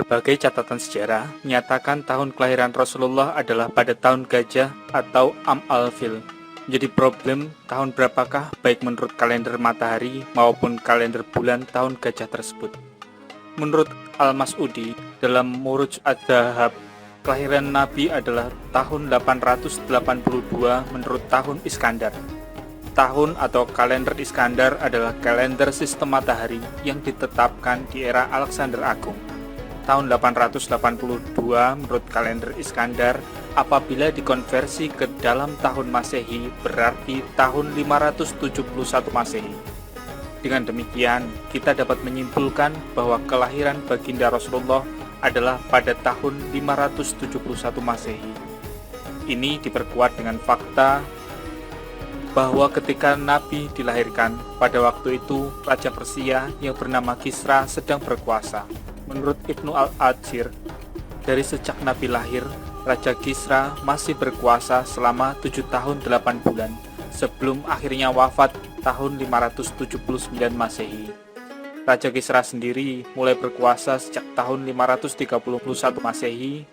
Berbagai catatan sejarah menyatakan tahun kelahiran Rasulullah adalah pada tahun gajah atau Am al-Fil. Menjadi problem tahun berapakah baik menurut kalender matahari maupun kalender bulan tahun gajah tersebut. Menurut Al-Mas'udi dalam Muruj ad-Dhahab, kelahiran Nabi adalah tahun 882 menurut tahun Iskandar. Tahun atau kalender Iskandar adalah kalender sistem matahari yang ditetapkan di era Alexander Agung. Tahun 882 menurut kalender Iskandar apabila dikonversi ke dalam tahun Masehi berarti tahun 571 Masehi. Dengan demikian, kita dapat menyimpulkan bahwa kelahiran baginda Rasulullah adalah pada tahun 571 Masehi. Ini diperkuat dengan fakta bahwa ketika Nabi dilahirkan, pada waktu itu Raja Persia yang bernama Kisra sedang berkuasa. Menurut Ibnu al-Athir, dari sejak Nabi lahir, Raja Kisra masih berkuasa selama 7 tahun 8 bulan, sebelum akhirnya wafat tahun 579 Masehi. Raja Kisra sendiri mulai berkuasa sejak tahun 531 Masehi,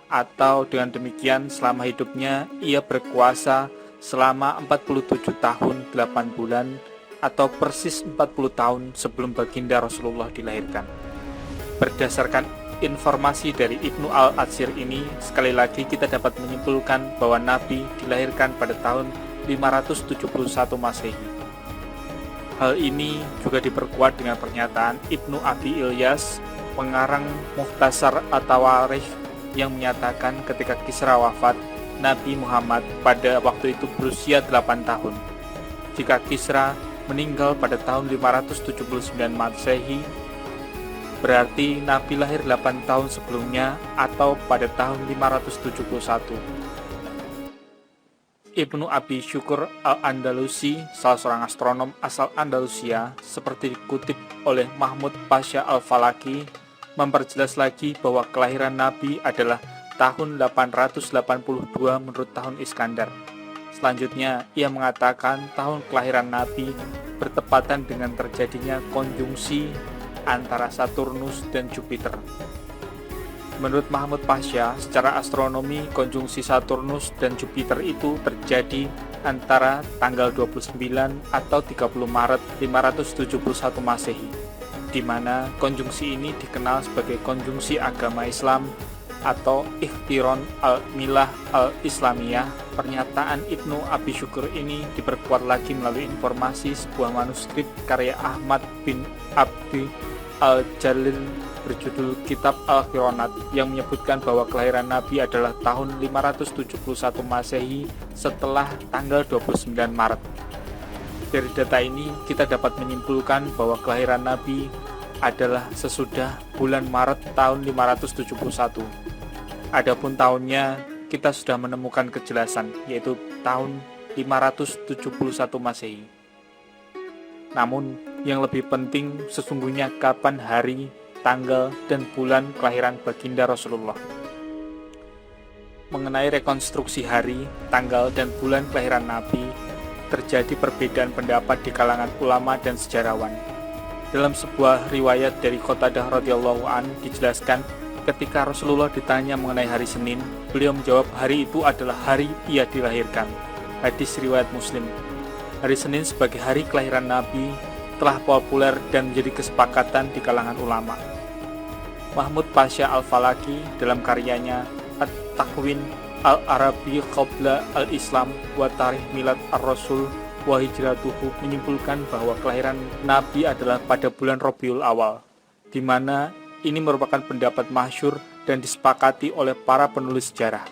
atau dengan demikian selama hidupnya ia berkuasa selama 47 tahun 8 bulan, atau persis 40 tahun sebelum baginda Rasulullah dilahirkan. Berdasarkan informasi dari Ibnu al-Athir ini, sekali lagi kita dapat menyimpulkan bahwa Nabi dilahirkan pada tahun 571 Masehi. Hal ini juga diperkuat dengan pernyataan Ibnu Abi Ilyas, pengarang Mukhtasar at-Tawarikh, yang menyatakan ketika Kisra wafat, Nabi Muhammad pada waktu itu berusia 8 tahun. Jika Kisra meninggal pada tahun 579 Masehi, berarti Nabi lahir 8 tahun sebelumnya atau pada tahun 571. Ibnu Abi Syukur al-Andalusi, salah seorang astronom asal Andalusia, seperti dikutip oleh Mahmud Pasha al-Falaki, memperjelas lagi bahwa kelahiran Nabi adalah tahun 882 menurut tahun Iskandar. Selanjutnya, ia mengatakan tahun kelahiran Nabi bertepatan dengan terjadinya konjungsi antara Saturnus dan Jupiter. Menurut Mahmud Pasha, secara astronomi konjungsi Saturnus dan Jupiter itu terjadi antara tanggal 29 atau 30 Maret 571 Masehi, di mana konjungsi ini dikenal sebagai konjungsi agama Islam atau Ikhtiron al-Milah al-Islamiyah. Pernyataan Ibnu Abi Syukur ini diperkuat lagi melalui informasi sebuah manuskrip karya Ahmad bin Abdi al-Jalil berjudul Kitab Al-Khironat yang menyebutkan bahwa kelahiran Nabi adalah tahun 571 Masehi setelah tanggal 29 Maret. Dari data ini kita dapat menyimpulkan bahwa kelahiran Nabi adalah sesudah bulan Maret tahun 571. Adapun tahunnya kita sudah menemukan kejelasan, yaitu tahun 571 Masehi. Namun yang lebih penting sesungguhnya kapan hari, tanggal, dan bulan kelahiran baginda Rasulullah. Mengenai rekonstruksi hari, tanggal, dan bulan kelahiran Nabi, terjadi perbedaan pendapat di kalangan ulama dan sejarawan. Dalam sebuah riwayat dari Qatadah radhiyallahu an dijelaskan ketika Rasulullah ditanya mengenai hari Senin, beliau menjawab hari itu adalah hari ia dilahirkan. Hadis riwayat Muslim. Hari Senin sebagai hari kelahiran Nabi telah populer dan menjadi kesepakatan di kalangan ulama. Mahmud Pasha al-Falaki dalam karyanya At-Takwin al-Arabi Qabla al-Islam wa Tarikh Milad ar-Rasul wa Hijratuhu menyimpulkan bahwa kelahiran Nabi adalah pada bulan Rabiul Awal, di mana ini merupakan pendapat masyhur dan disepakati oleh para penulis sejarah.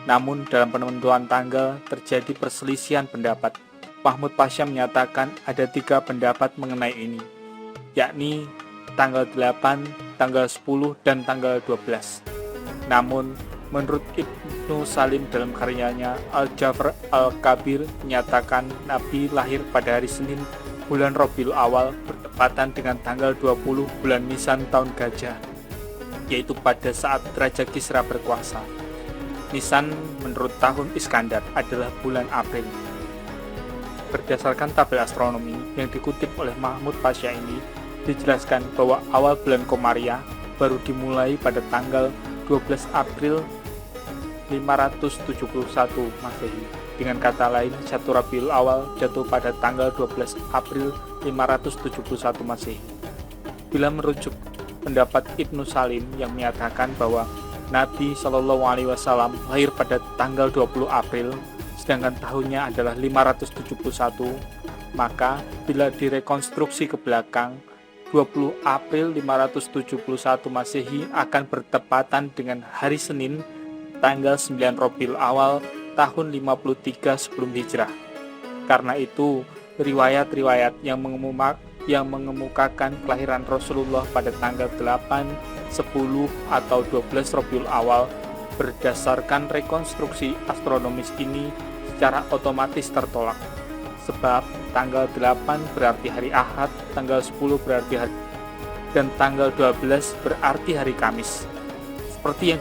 Namun dalam penentuan tanggal terjadi perselisihan pendapat. Mahmud Pasha menyatakan ada 3 pendapat mengenai ini, yakni tanggal 8, tanggal 10, dan tanggal 12. Namun, menurut Ibnu Salim dalam karyanya Al-Jafr Al-Kabir menyatakan Nabi lahir pada hari Senin bulan Rabiul Awal bertepatan dengan tanggal 20 bulan Nisan tahun Gajah, yaitu pada saat Raja Kisra berkuasa. Nisan menurut tahun Iskandar adalah bulan April. Berdasarkan tabel astronomi yang dikutip oleh Mahmud Pasha ini, dijelaskan bahwa awal bulan Komariah baru dimulai pada tanggal 12 April 571 Masehi. Dengan kata lain, 1 Rabiul Awal jatuh pada tanggal 12 April 571 Masehi. Bila merujuk pendapat Ibnu Salim yang menyatakan bahwa Nabi Shallallahu Alaihi Wasallam lahir pada tanggal 20 April, sedangkan tahunnya adalah 571, maka bila direkonstruksi ke belakang, 20 April 571 Masehi akan bertepatan dengan hari Senin, tanggal 9 Rabiul Awal tahun 53 sebelum Hijrah. Karena itu, riwayat-riwayat yang mengemukakan kelahiran Rasulullah pada tanggal 8, 10, atau 12 Rabiul Awal berdasarkan rekonstruksi astronomis ini secara otomatis tertolak. Sebab tanggal 8 berarti hari Ahad, tanggal 10 berarti hari, dan tanggal 12 berarti hari Kamis. Seperti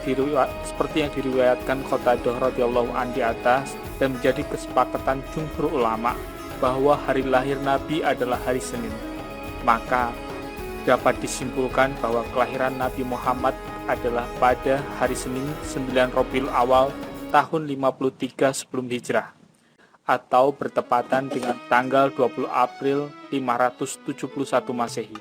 yang diriwayatkan Qatadah radhiyallahu anhu di atas, dan menjadi kesepakatan jumhur ulama bahwa hari lahir Nabi adalah hari Senin. Maka dapat disimpulkan bahwa kelahiran Nabi Muhammad adalah pada hari Senin 9 Rabiul Awal tahun 53 sebelum Hijrah, atau bertepatan dengan tanggal 20 April 571 Masehi.